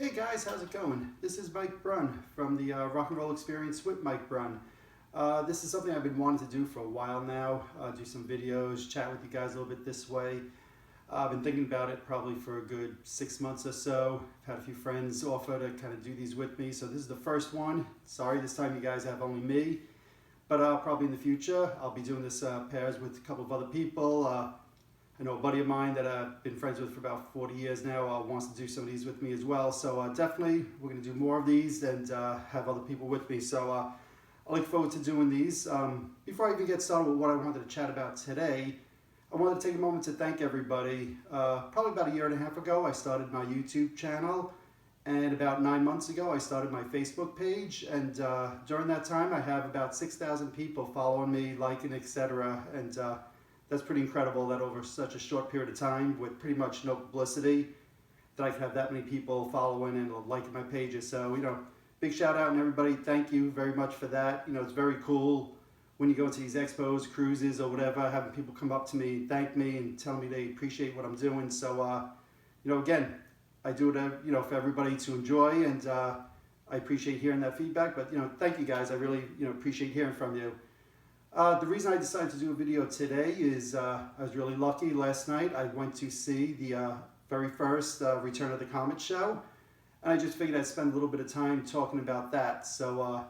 Hey guys, how's it going? This is Mike Brunn from the Rock and Roll Experience with Mike Brunn. This is something I've been wanting to do for a while now, do some videos, chat with you guys a little bit this way. I've been thinking about it probably for a good 6 months or so. I've had a few friends offer to kind of do these with me, so this is the first one. Sorry, this time you guys have only me, but probably in the future I'll be doing this pairs with a couple of other people. I know a buddy of mine that I've been friends with for about 40 years now wants to do some of these with me as well. So definitely we're going to do more of these and have other people with me. So I look forward to doing these. Before I even get started with what I wanted to chat about today, I wanted to take a moment to thank everybody. Probably about a year and a half ago, I started my YouTube channel. And about 9 months ago, I started my Facebook page. And during that time, I have about 6,000 people following me, liking, etc. And that's pretty incredible that over such a short period of time with pretty much no publicity that I could have that many people following and liking my pages. So, big shout out and everybody, thank you very much for that. It's very cool when you go to these expos, cruises or whatever, having people come up to me, thank me and tell me they appreciate what I'm doing. So, again, I do it, for everybody to enjoy, and I appreciate hearing that feedback, but, thank you guys. I really, appreciate hearing from you. The reason I decided to do a video today is I was really lucky. Last night I went to see the very first Return of the Comet show, and I just figured I'd spend a little bit of time talking about that. So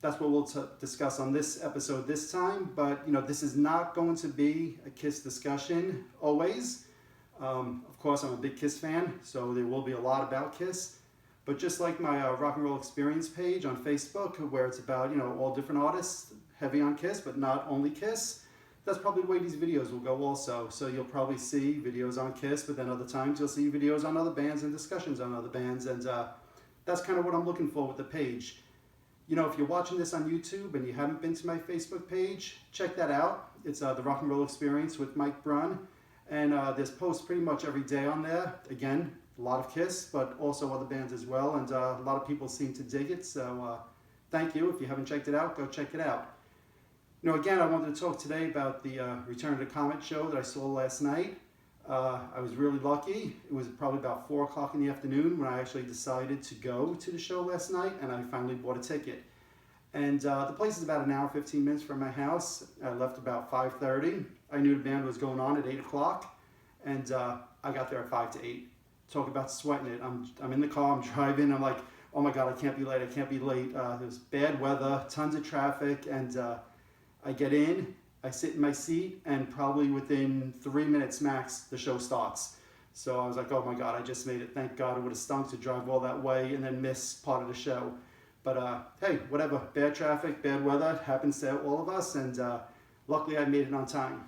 that's what we'll discuss on this episode this time, but this is not going to be a Kiss discussion always. Of course, I'm a big Kiss fan, so there will be a lot about Kiss. But just like my Rock and Roll Experience page on Facebook, where it's about all different artists, heavy on Kiss, but not only Kiss, that's probably the way these videos will go also. So you'll probably see videos on Kiss, but then other times you'll see videos on other bands and discussions on other bands, and that's kind of what I'm looking for with the page. If you're watching this on YouTube and you haven't been to my Facebook page, check that out. It's the Rock and Roll Experience with Mike Brunn, and there's posts pretty much every day on there. Again, a lot of Kiss, but also other bands as well, and a lot of people seem to dig it, so thank you. If you haven't checked it out, go check it out. Again, I wanted to talk today about the Return of the Comet show that I saw last night. I was really lucky. It was probably about 4 o'clock in the afternoon when I actually decided to go to the show last night, and I finally bought a ticket. And the place is about an hour, 15 minutes from my house. I left about 5:30. I knew the band was going on at 8 o'clock, and I got there at 5 to 8. Talk about sweating it. I'm in the car, I'm driving, I'm like, oh my God, I can't be late. There's bad weather, tons of traffic, and I get in, I sit in my seat, and probably within 3 minutes max, the show starts. So I was like, oh my God, I just made it. Thank God. It would have stunk to drive all that way and then miss part of the show. But hey, whatever, bad traffic, bad weather, happens to all of us, and luckily I made it on time.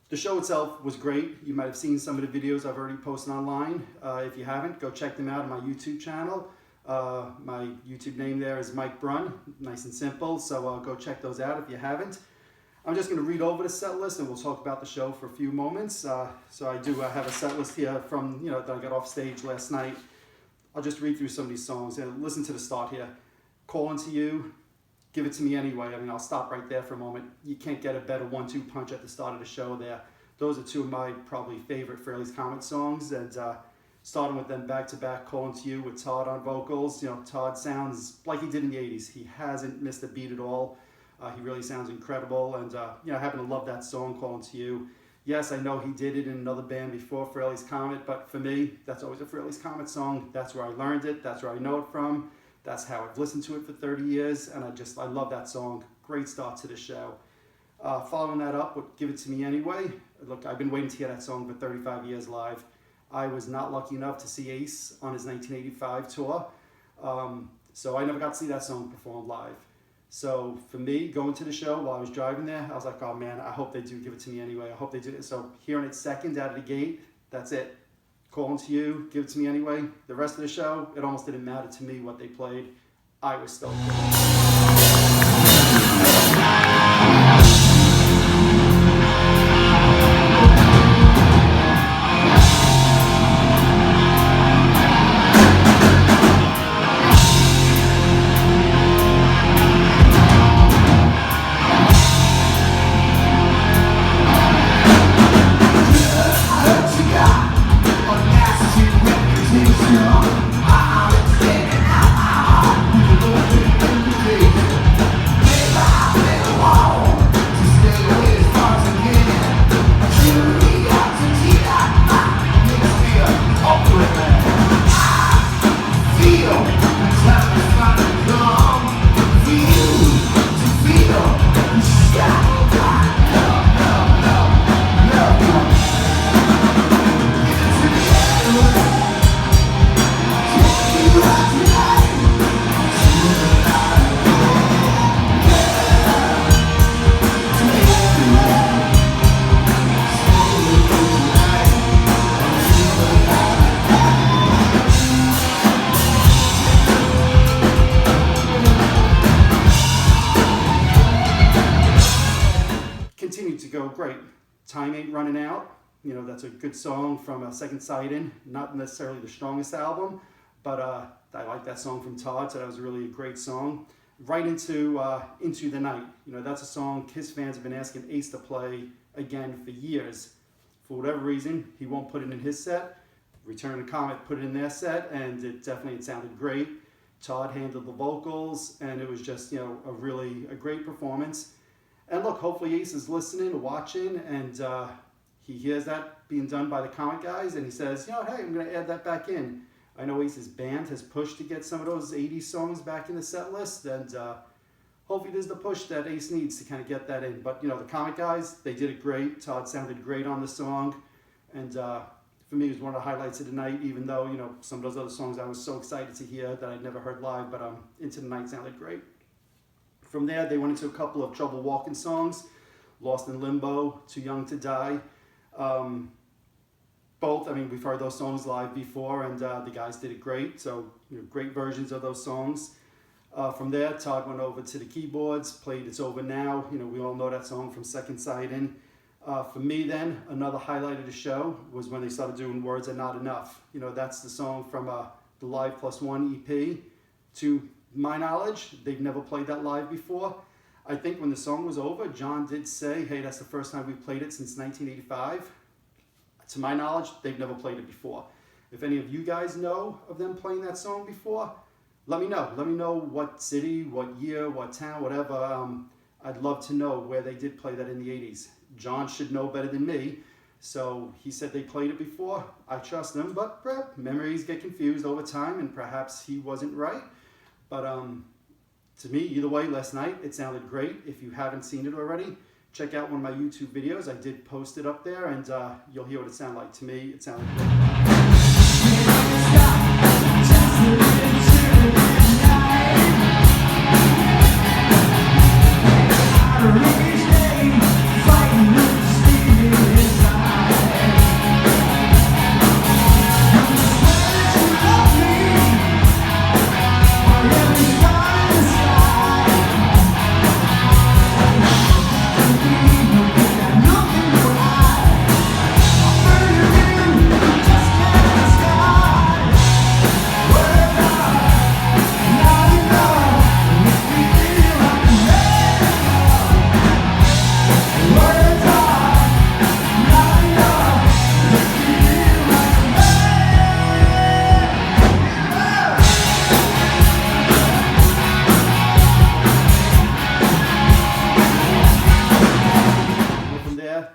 The show itself was great. You might have seen some of the videos I've already posted online. If you haven't, go check them out on my YouTube channel. My YouTube name there is Mike Brunn, nice and simple, so go check those out if you haven't. I'm just going to read over the set list and we'll talk about the show for a few moments. So I do have a set list here from, that I got off stage last night. I'll just read through some of these songs and listen to the start here. Calling to You, Give It To Me Anyway. I'll stop right there for a moment. You can't get a better 1-2 punch at the start of the show there. Those are two of my probably favorite Fairly's Comet songs, and starting with them back to back, Calling to You with Todd on vocals. Todd sounds like he did in the 80s. He hasn't missed a beat at all. He really sounds incredible, and I happen to love that song, Calling to You. Yes, I know he did it in another band before, Fairly's Comet, but for me, that's always a Fairly's Comet song. That's where I learned it. That's where I know it from. That's how I've listened to it for 30 years, and I love that song. Great start to the show. Following that up with Give It To Me Anyway. Look, I've been waiting to hear that song for 35 years live. I was not lucky enough to see Ace on his 1985 tour, so I never got to see that song performed live. So for me, going to the show while I was driving there, I was like, oh man, I hope they do Give It To Me Anyway. I hope they do it. So hearing it second out of the gate, that's it. Calling to You, Give It To Me Anyway. The rest of the show, it almost didn't matter to me what they played. I was stoked. What you got? On acid, great. Time Ain't Running Out. That's a good song from Second Sight In. Not necessarily the strongest album, but I like that song from Todd, so that was really a great song. Right into the Night. That's a song Kiss fans have been asking Ace to play again for years. For whatever reason, he won't put it in his set. Return of the Comet put it in their set, and it sounded great. Todd handled the vocals, and it was just a great performance. And look, hopefully Ace is listening or watching, and he hears that being done by the Comet guys, and he says, hey, I'm going to add that back in. I know Ace's band has pushed to get some of those 80s songs back in the set list, and hopefully there's the push that Ace needs to kind of get that in. But, the Comet guys, they did it great. Todd sounded great on the song, and for me, it was one of the highlights of the night, even though, some of those other songs I was so excited to hear that I'd never heard live, but Into the Night sounded great. From there, they went into a couple of Trouble Walking songs, Lost in Limbo, Too Young to Die. Both, we've heard those songs live before, and the guys did it great, so great versions of those songs. From there, Todd went over to the keyboards, played It's Over Now. We all know that song from Second Sight In. For me then, another highlight of the show was when they started doing Words Are Not Enough. That's the song from the Live Plus One EP. To my knowledge, they've never played that live before. I think when the song was over, John did say, hey, that's the first time we've played it since 1985. To my knowledge, they've never played it before. If any of you guys know of them playing that song before, let me know. Let me know what city, what year, what town, whatever. I'd love to know where they did play that in the 80s. John should know better than me, so he said they played it before. I trust him, but memories get confused over time, and perhaps he wasn't right. But to me, either way, last night, it sounded great. If you haven't seen it already, check out one of my YouTube videos. I did post it up there, and you'll hear what it sounded like. To me, it sounded great.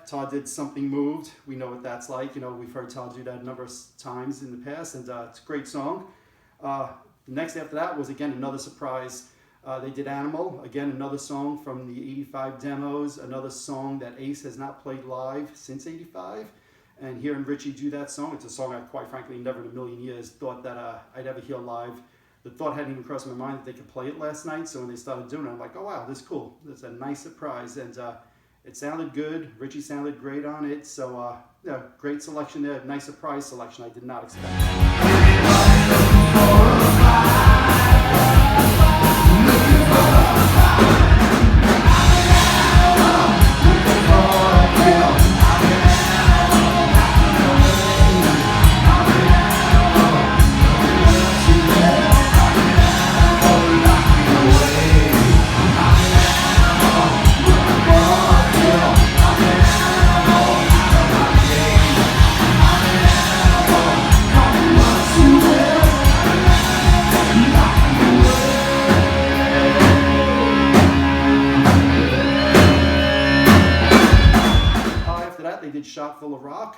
Todd did Something Moved. We know what that's like. We've heard Todd do that a number of times in the past, and it's a great song. Next after that was, again, another surprise. They did Animal, again, another song from the 85 demos, another song that Ace has not played live since 85. And hearing Richie do that song, it's a song I, quite frankly, never in a million years thought that I'd ever hear live. The thought hadn't even crossed my mind that they could play it last night, so when they started doing it, I'm like, oh wow, this is cool. That's a nice surprise, and it sounded good. Richie sounded great on it, so great selection there. Nice surprise selection I did not expect. They did Shot Full of Rock.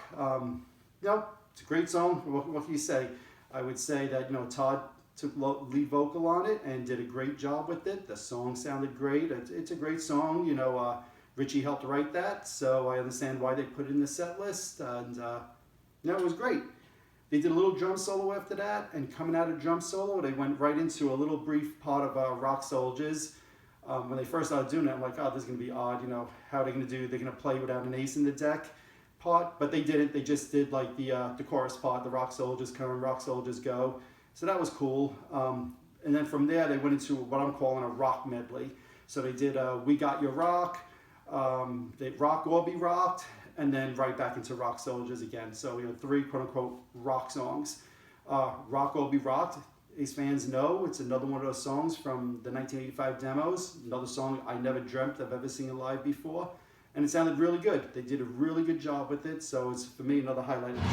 It's a great song. What can you say? I would say that Todd took lead vocal on it and did a great job with it. The song sounded great. It's a great song. Richie helped write that, so I understand why they put it in the set list. And it was great. They did a little drum solo after that, and coming out of drum solo, they went right into a little brief part of Rock Soldiers. When they first started doing it, I'm like, oh, this is going to be odd. How are they going to do? They're going to play without an ace in the deck part, but they didn't. They just did like the chorus part, the Rock Soldiers come, Rock Soldiers go. So that was cool. And then from there, they went into what I'm calling a rock medley. So they did We Got Your Rock, They Rock or Be Rocked, and then right back into Rock Soldiers again. So, you know, 3 quote-unquote rock songs. Rock or Be Rocked, Ace fans know, it's another one of those songs from the 1985 demos. Another song I never dreamt of ever singing live before. And it sounded really good. They did a really good job with it, so it's, for me, another highlight of the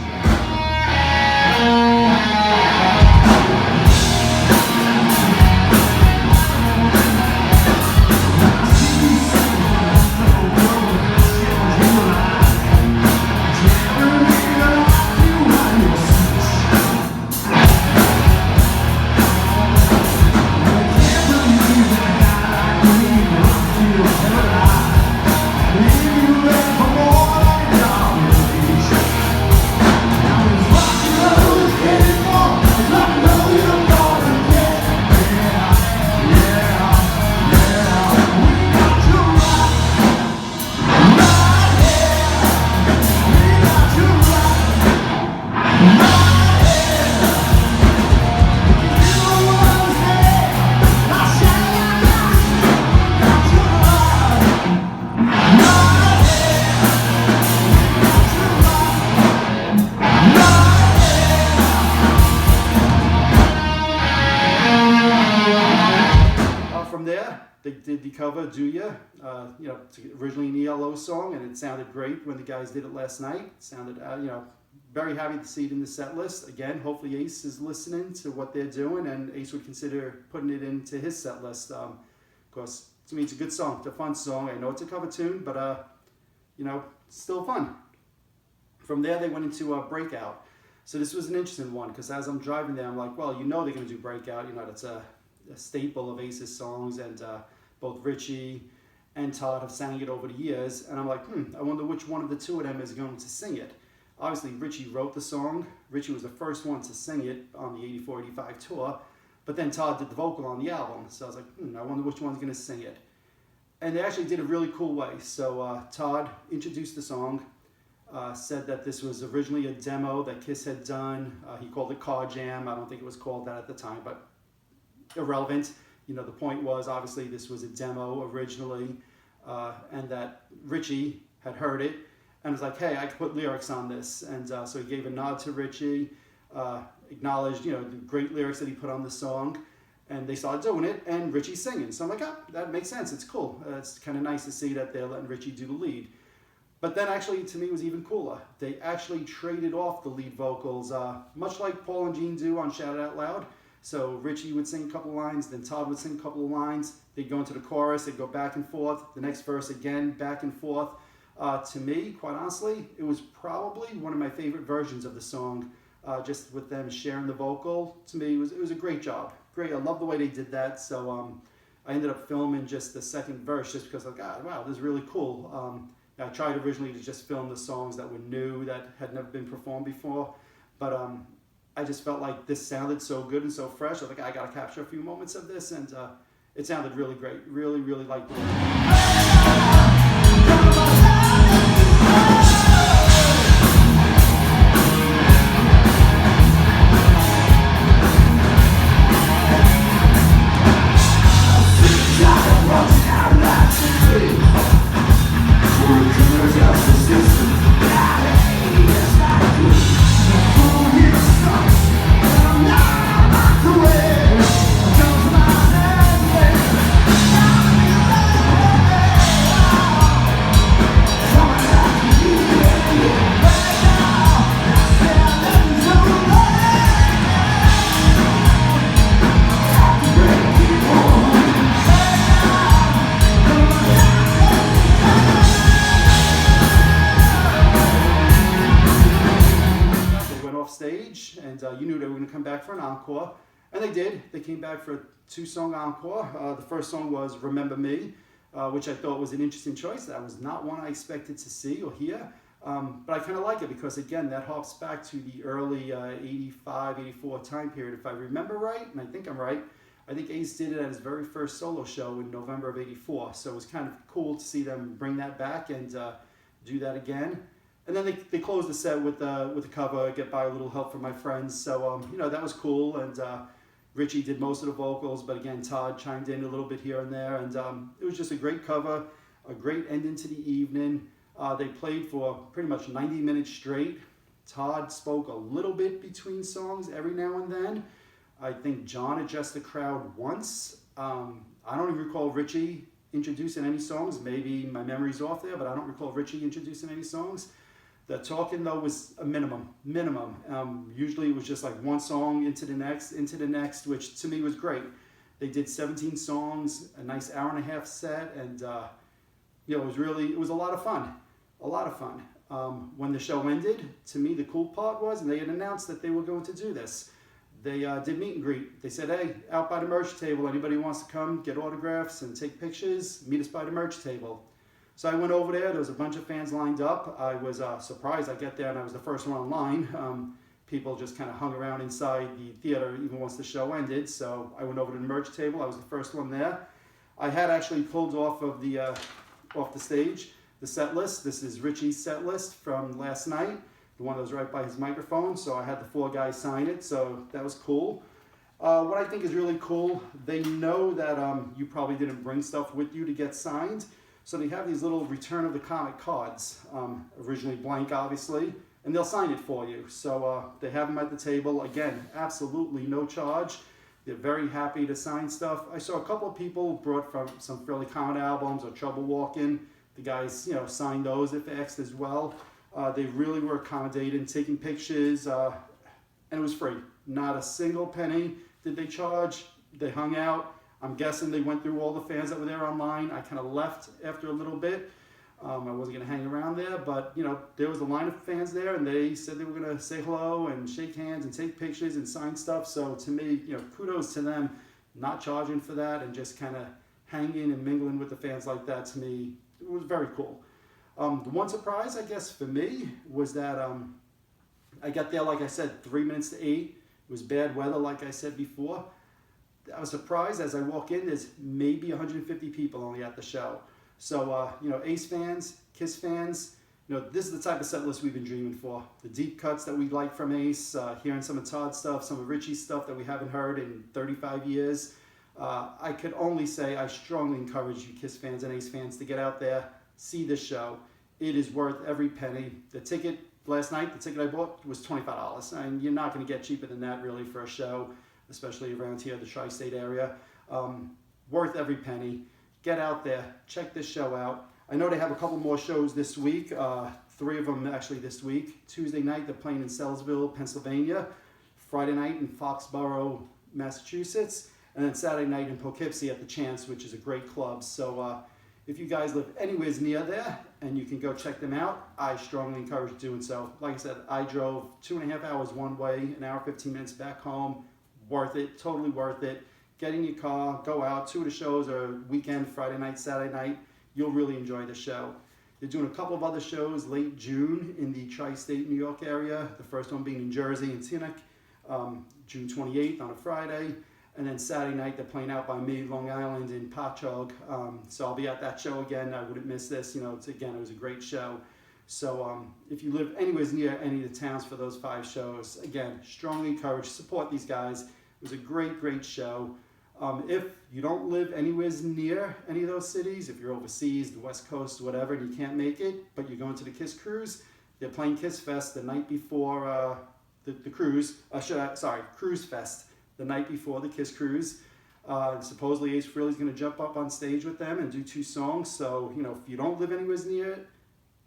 From there, they did the cover, Do Ya, you know, originally an ELO song, and it sounded great when the guys did it last night. It sounded, you know, very happy to see it in the set list. Again, hopefully Ace is listening to what they're doing, and Ace would consider putting it into his set list. Of course, to me, it's a good song. It's a fun song. I know it's a cover tune, but, you know, it's still fun. From there, they went into Breakout. So this was an interesting one, because as I'm driving there, I'm like, well, you know they're going to do Breakout. You know, that's a staple of Ace's songs, and both Richie and Todd have sang it over the years, and I'm like, I wonder which one of the two of them is going to sing it. Obviously, Richie wrote the song. Richie was the first one to sing it on the 84-85 tour, but then Todd did the vocal on the album, so I was like, I wonder which one's going to sing it. And they actually did a really cool way. So Todd introduced the song, said that this was originally a demo that Kiss had done. He called it Car Jam. I don't think it was called that at the time, but irrelevant. You know, the point was, obviously, this was a demo originally, and that Richie had heard it and was like, hey, I could put lyrics on this. And so he gave a nod to Richie, acknowledged, you know, the great lyrics that he put on the song, and they started doing it, and Richie's singing. So I'm like, that makes sense. It's cool. It's kind of nice to see that they're letting Richie do the lead. But then actually, to me, it was even cooler. They actually traded off the lead vocals, much like Paul and Gene do on Shout It Out Loud. So Richie would sing a couple of lines, then Todd would sing a couple of lines. They'd go into the chorus, they'd go back and forth. The next verse again, back and forth. To me, quite honestly, it was probably one of my favorite versions of the song, just with them sharing the vocal. To me, it was a great job. Great, I love the way they did that. So I ended up filming just the second verse just because I thought, wow, this is really cool. I tried originally to just film the songs that were new, that had never been performed before, but I just felt like this sounded so good and so fresh. I was like, I gotta capture a few moments of this, and it sounded really great. Really, really liked it. Stage, and you knew they were going to come back for an encore, and they did. They came back for a 2-song encore. The first song was Remember Me, which I thought was an interesting choice. That was not one I expected to see or hear, but I kind of like it because, again, that harps back to the early 85, 84 time period, if I remember right, and I think I'm right. I think Ace did it at his very first solo show in November of 84, so it was kind of cool to see them bring that back and do that again. And then they closed the set with the cover, Get By a Little Help from My Friends. So, you know, that was cool. And Richie did most of the vocals, but again, Todd chimed in a little bit here and there. And it was just a great cover, a great ending to the evening. They played for pretty much 90 minutes straight. Todd spoke a little bit between songs every now and then. I think John addressed the crowd once. I don't even recall Richie introducing any songs. Maybe my memory's off there, but I don't recall Richie introducing any songs. The talking though was a minimum. Usually it was just like one song into the next, which to me was great. They did 17 songs, a nice hour-and-a-half set, and it was a lot of fun. When the show ended, to me the cool part was, and they had announced that they were going to do this. They did meet and greet. They said, hey, out by the merch table, anybody who wants to come get autographs and take pictures, meet us by the merch table. So I went over there. There was a bunch of fans lined up. I was surprised. I get there and I was the first one online. People just kind of hung around inside the theater even once the show ended. So I went over to the merch table. I was the first one there. I had actually pulled off of the stage the set list. This is Richie's set list from last night, the one that was right by his microphone. So I had the 4 guys sign it. So that was cool. What I think is really cool, they know that you probably didn't bring stuff with you to get signed. So they have these little Return of the Comet cards, originally blank obviously, and they'll sign it for you. So they have them at the table. Again, absolutely no charge. They're very happy to sign stuff. I saw a couple of people brought from some fairly common albums or Trouble Walking. The guys, signed those if asked as well. They really were accommodating, taking pictures, and it was free. Not a single penny did they charge. They hung out. I'm guessing they went through all the fans that were there online. I kind of left after a little bit. I wasn't going to hang around there, but there was a line of fans there, and they said they were going to say hello and shake hands and take pictures and sign stuff. So to me, kudos to them, not charging for that and just kind of hanging and mingling with the fans like that. To me, it was very cool. The one surprise, I guess, for me was that I got there, like I said, 3 minutes to 8. It was bad weather, like I said before. I was surprised as I walk in, there's maybe 150 people only at the show. So, Ace fans, Kiss fans, this is the type of set list we've been dreaming for. The deep cuts that we like from Ace, hearing some of Todd's stuff, some of Richie's stuff that we haven't heard in 35 years. I could only say I strongly encourage you Kiss fans and Ace fans to get out there, see this show. It is worth every penny. The ticket last night, the ticket I bought was $25. And you're not going to get cheaper than that really for a show, especially around here, the tri-state area. Worth every penny. Get out there, check this show out. I know they have a couple more shows this week, 3 of them actually this week. Tuesday night, they're playing in Sellersville, Pennsylvania. Friday night in Foxborough, Massachusetts. And then Saturday night in Poughkeepsie at the Chance, which is a great club. So if you guys live anywhere near there and you can go check them out, I strongly encourage doing so. Like I said, I drove 2.5 hours one way, an hour 15 minutes back home. Worth it, totally worth it. Get in your car, go out. 2 of the shows are weekend, Friday night, Saturday night. You'll really enjoy the show. They're doing a couple of other shows late June in the tri-state New York area. The first one being in Jersey and Teaneck, June 28th on a Friday. And then Saturday night, they're playing out by me, Long Island in Patchogue. So I'll be at that show again. I wouldn't miss this. It was a great show. So if you live anywhere near any of the towns for those 5 shows, again, strongly encourage, support these guys. It was a great, great show. If you don't live anywhere near any of those cities, if you're overseas, the West Coast, whatever, and you can't make it, but you're going to the Kiss Cruise, they're playing Kiss Fest the night before the cruise. Cruise Fest the night before the Kiss Cruise. Supposedly Ace Frehley's going to jump up on stage with them and do 2 songs. So, if you don't live anywhere near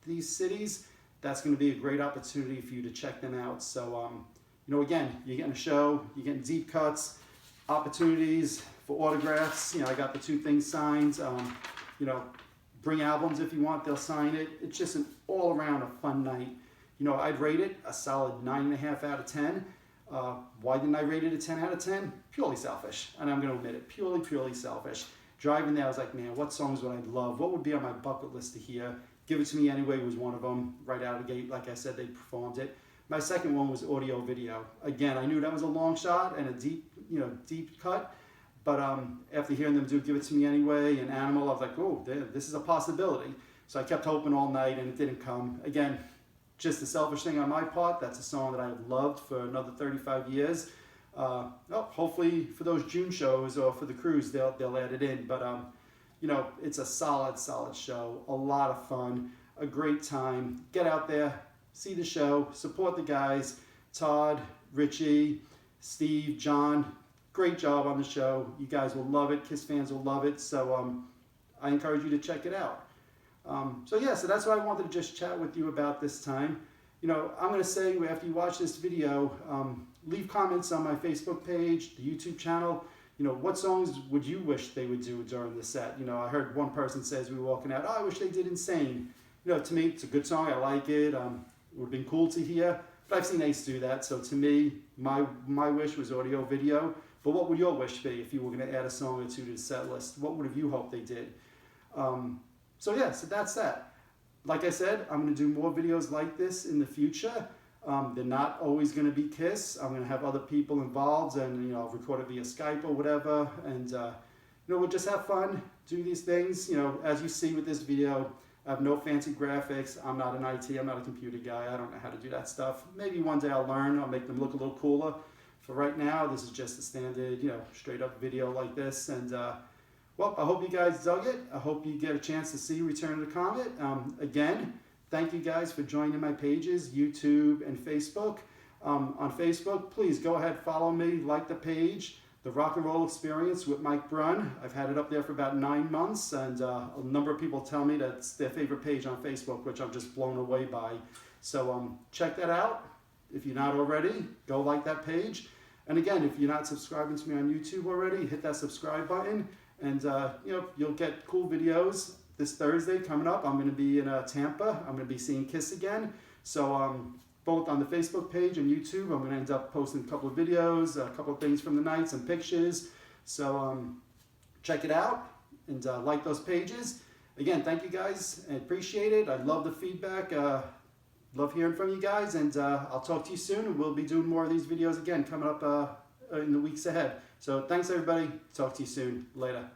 these cities, that's going to be a great opportunity for you to check them out. So, again, you're getting a show, you're getting deep cuts, opportunities for autographs. I got the 2 things signed. Bring albums if you want, they'll sign it. It's just an all-around a fun night. I'd rate it a solid 9.5 out of 10. Why didn't I rate it a 10 out of 10? Purely selfish, and I'm going to admit it. Purely selfish. Driving there, I was like, man, what songs would I love? What would be on my bucket list to hear? Give It To Me Anyway was one of them. Right out of the gate, like I said, they performed it. My second one was audio video. Again, I knew that was a long shot and a deep cut. But after hearing them do Give It To Me Anyway and Animal, I was like, oh, this is a possibility. So I kept hoping all night, and it didn't come. Again, just a selfish thing on my part. That's a song that I have loved for another 35 years. Hopefully for those June shows or for the cruise, they'll add it in. But you know, it's a solid show, a lot of fun, a great time. Get out there, see the show, support the guys, Todd, Richie, Steve, John. Great job on the show. You guys will love it. KISS fans will love it. So I encourage you to check it out. So that's what I wanted to just chat with you about this time. You know, I'm going to say after you watch this video, leave comments on my Facebook page, the YouTube channel. You know, what songs would you wish they would do during the set? You know, I heard one person say as we were walking out, oh, I wish they did Insane. You know, to me, it's a good song. I like it. It would have been cool to hear. But I've seen Ace do that. So to me, my wish was audio video. But what would your wish be if you were going to add a song or two to the set list? What would have you hoped they did? So that's that. Like I said, I'm going to do more videos like this in the future. They're not always going to be KISS. I'm going to have other people involved, and I'll record it via Skype or whatever, and we'll just have fun, do these things. As you see with this video, I have no fancy graphics. I'm not an IT. I'm not a computer guy. I don't know how to do that stuff. Maybe one day I'll learn. I'll make them look a little cooler. For right now, this is just a standard, straight up video like this. And well, I hope you guys dug it. I hope you get a chance to see Return of the Comet. Again, thank you guys for joining my pages, YouTube and Facebook. On Facebook, please go ahead, follow me, like the page, The Rock and Roll Experience with Mike Brunn. I've had it up there for about 9 months, and a number of people tell me that's their favorite page on Facebook, which I'm just blown away by. So check that out. If you're not already, go like that page. And again, if you're not subscribing to me on YouTube already, hit that subscribe button, and you'll get cool videos. This Thursday coming up, I'm going to be in Tampa. I'm going to be seeing KISS again. So both on the Facebook page and YouTube, I'm going to end up posting a couple of videos, a couple of things from the night, some pictures. So check it out and like those pages. Again, thank you guys. I appreciate it. I love the feedback. Love hearing from you guys. And I'll talk to you soon. And we'll be doing more of these videos again coming up in the weeks ahead. So thanks, everybody. Talk to you soon. Later.